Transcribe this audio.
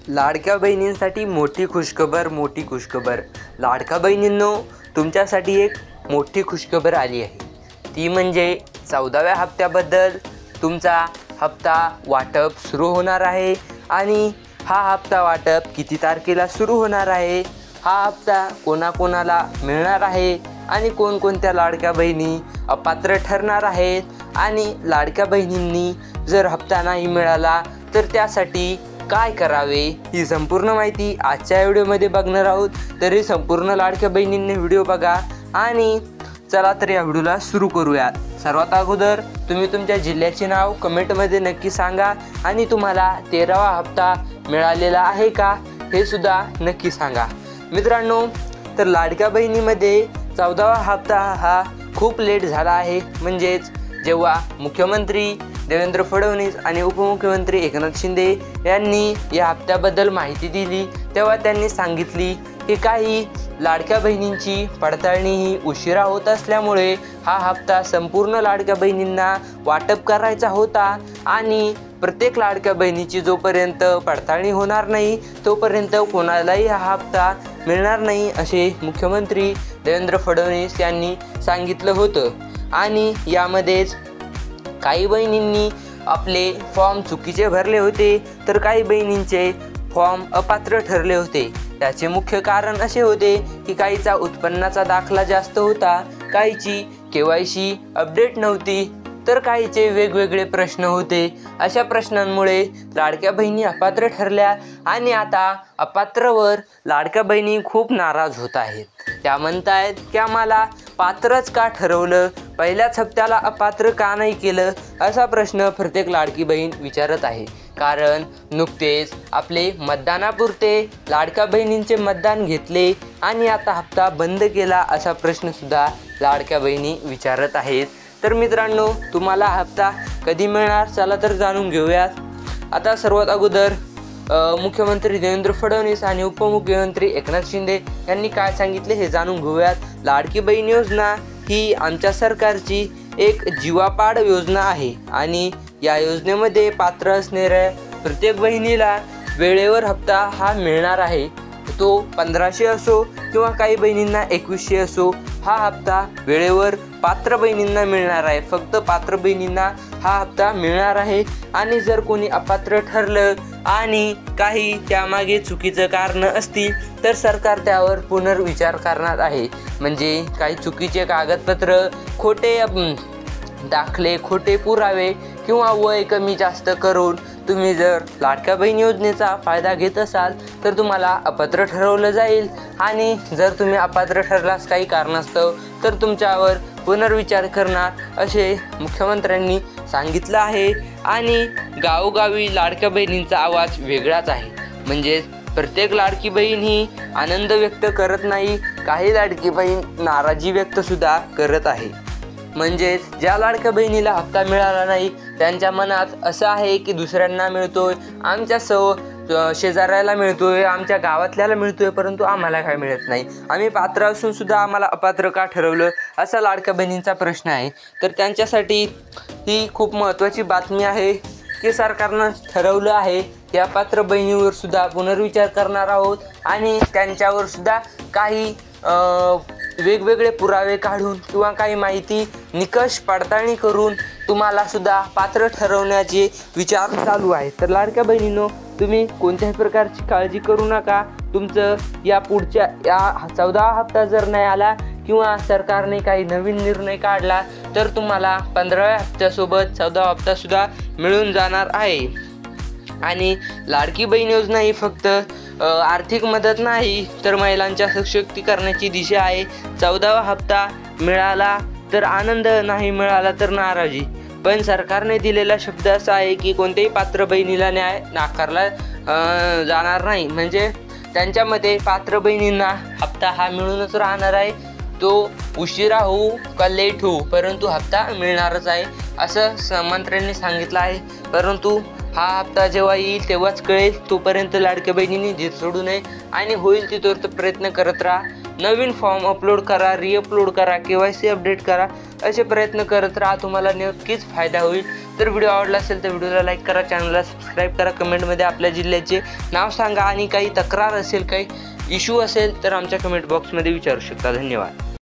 लाडक्या बहिणींसाठी मोठी खुशखबर. लाडक्या बहिणींनो, तुमच्यासाठी एक मोठी खुशखबर आली आहे. ती म्हणजे 14व्या हप्त्याबद्दल. तुमचा हप्ता वाटप सुरू होणार आहे. आणि हा हप्ता वाटप किती तारखेला सुरू होणार आहे, हा हप्ता कोणाकोणाला मिळणार आहे आणि कोणकोणत्या लाडक्या बहिणी अपात्र ठरणार आहेत, आणि लाडक्या बहिणींनी जर हप्ता नाही मिळाला तर त्यासाठी काय करावे, ही संपूर्ण माहिती आजच्या व्हिडिओमध्ये बघणार आहोत. तर ही संपूर्ण लाडक्या बहिणींनी व्हिडिओ बघा. आणि चला तर या व्हिडिओला सुरू करूयात. सर्वात अगोदर तुम्ही तुमच्या जिल्ह्याचे नाव कमेंटमध्ये नक्की सांगा आणि तुम्हाला 13वा हप्ता मिळालेला आहे का हे सुद्धा नक्की सांगा. मित्रांनो, तर लाडक्या बहिणीमध्ये 14वा हप्ता हा खूप लेट झाला आहे. म्हणजेच जेव्हा मुख्यमंत्री देवेंद्र फडणवीस आणि उपमुख्यमंत्री एकनाथ शिंदे यांनी या हप्त्याबद्दल माहिती दिली, तेव्हा त्यांनी सांगितली की काही लाडक्या बहिणींची पडताळणी ही उशिरा होत असल्यामुळे हा हप्ता संपूर्ण लाडक्या बहिणींना वाटप करायचा होता. आणि प्रत्येक लाडक्या बहिणीची जोपर्यंत पडताळणी होणार नाही तोपर्यंत कोणालाही हा हप्ता मिळणार नाही, असे मुख्यमंत्री देवेंद्र फडणवीस यांनी सांगितलं होतं. आणि यामध्येच काही बहिणींनी आपले फॉर्म चुकीचे भरले होते, तर काही बहिणींचे फॉर्म अपात्र ठरले होते. त्याचे मुख्य कारण असे होते की काहीचा उत्पन्नाचा दाखला जास्त होता, काहीची KYC अपडेट नव्हती, तर काहीचे वेगवेगळे प्रश्न होते. अशा प्रश्नांमुळे लाडक्या बहिणी अपात्र ठरल्या आणि आता अपात्रवर लाडक्या बहिणी खूप नाराज होत आहेत. त्या म्हणतायत की आम्हाला पात्रच का ठरवलं, पहिल्याच हप्त्याला अपात्र का नाही केलं, असा प्रश्न प्रत्येक लाडकी बहीण विचारत आहे. कारण नुकतेच आपले मतदानापुरते लाडक्या बहिणींचे मतदान घेतले आणि आता हप्ता बंद केला, असा प्रश्नसुद्धा लाडक्या बहिणी विचारत आहेत. तर मित्रांनो, तुम्हाला हप्ता कधी मिळणार, चला तर जाणून घेऊयात. आता सर्वात अगोदर मुख्यमंत्री देवेंद्र फडणवीस आणि उपमुख्यमंत्री एकनाथ शिंदे यांनी काय सांगितले हे जाणून घेऊयात. लाडकी बहीण योजना ही आमच्या सरकारची एक जीवापाड योजना आहे आणि या योजनेमध्ये पात्र असणाऱ्या प्रत्येक बहिणीला वेळेवर हप्ता हा मिळणार आहे. तो 1500 असो किंवा काही बहिणींना 2100 असो, हा हप्ता वेळेवर पात्र बहिणींना मिळणार आहे. फक्त पात्र बहिणींना हा हप्ता मिळणार आहे. आणि जर कोणी अपात्र ठरलं आणि काही त्यामागे चुकीचं कारण असतील तर सरकार त्यावर पुनर्विचार करणार आहे. म्हणजे काही चुकीचे कागदपत्र, खोटे दाखले, खोटे पुरावे किंवा वय कमी जास्त करून तुम्ही जर लाडक्या बहीण योजनेचा फायदा घेत असाल तर तुम्हाला अपात्र ठरवलं जाईल. आणि जर तुम्ही अपात्र ठरलास काही कारणास्तव तर तुमच्यावर पुनर्विचार करणार, असे मुख्यमंत्र्यांनी सांगितलं आहे. आणि गावोगावी लाडक्या बहिणींचा आवाज वेगळाच आहे. म्हणजेच प्रत्येक लाडकी बहीण ही आनंद व्यक्त करत नाही, काही लाडकी बहीण नाराजी व्यक्तसुद्धा करत आहे. म्हणजेच ज्या लाडक्या बहिणीला हप्ता मिळाला नाही त्यांच्या मनात असं आहे की दुसऱ्यांना मिळतोय, आमच्या शेजाऱ्याला मिळतोय, आमच्या गावातल्याला मिळतोय, परंतु आम्हाला काय मिळत नाही, आम्ही पात्र असून सुद्धा आम्हाला अपात्र का ठरवलं, असा लाडक्या बहिणींचा प्रश्न आहे. तर त्यांच्यासाठी ही खूप महत्त्वाची बातमी आहे की सरकारनं ठरवलं आहे की अपात्र बहिणीवर सुद्धा पुनर्विचार करणार आहोत आणि त्यांच्यावर सुद्धा काही वेगवेगळे पुरावे काढून किंवा काही माहिती निकष पडताळणी करून तुम्हाला सुद्धा पात्र ठरवण्याचे विचार चालू आहे. तर लाडक्या बहिणींनो, तुम्ही कोणत्याही प्रकारची काळजी करू नका. तुमचं या 14 हप्ता जर नाही आला किंवा सरकारने काही नवीन निर्णय काढला तर तुम्हाला 15व्या हप्त्यासोबत 14वा हप्तासुद्धा मिळून जाणार आहे. आणि लाडकी बहीण योजना ही फक्त आर्थिक मदत नाही तर महिलांच्या सशक्तीकरणाची दिशा आहे. 14वा हप्ता मिळाला तर आनंद, नाही मिळाला तर नाराजी. पण सरकारने दिलेला शब्द असा आहे की कोणत्याही पात्र बहिणीला न्याय नाकारला जाणार नाही. म्हणजे त्यांच्यामध्ये पात्र बहिणींना हप्ता हा मिळूनच राहणार आहे. तो उशिरा होऊ का लेट होऊ, परंतु हप्ता मिळणारच आहे, असं मंत्र्यांनी सांगितलं आहे. परंतु हा हप्ता जेव्हा येईल तेव्हाच कळेल. तोपर्यंत लाडक्या बहिणींनी धीर सोडू नये आणि होईल तिथवर प्रयत्न करत राहा. नवीन फॉर्म अपलोड करा, रिअपलोड करा, KYC अपडेट करा, असे प्रयत्न करत राहा. तुम्हाला नक्कीच फायदा होईल. तर व्हिडिओ आवडला असेल तर व्हिडिओला लाईक करा, चॅनलला सबस्क्राईब करा, कमेंटमध्ये आपल्या जिल्ह्याचे नाव सांगा आणि काही तक्रार असेल, काही इश्यू असेल तर आमच्या कमेंट बॉक्समध्ये विचारू शकता. धन्यवाद.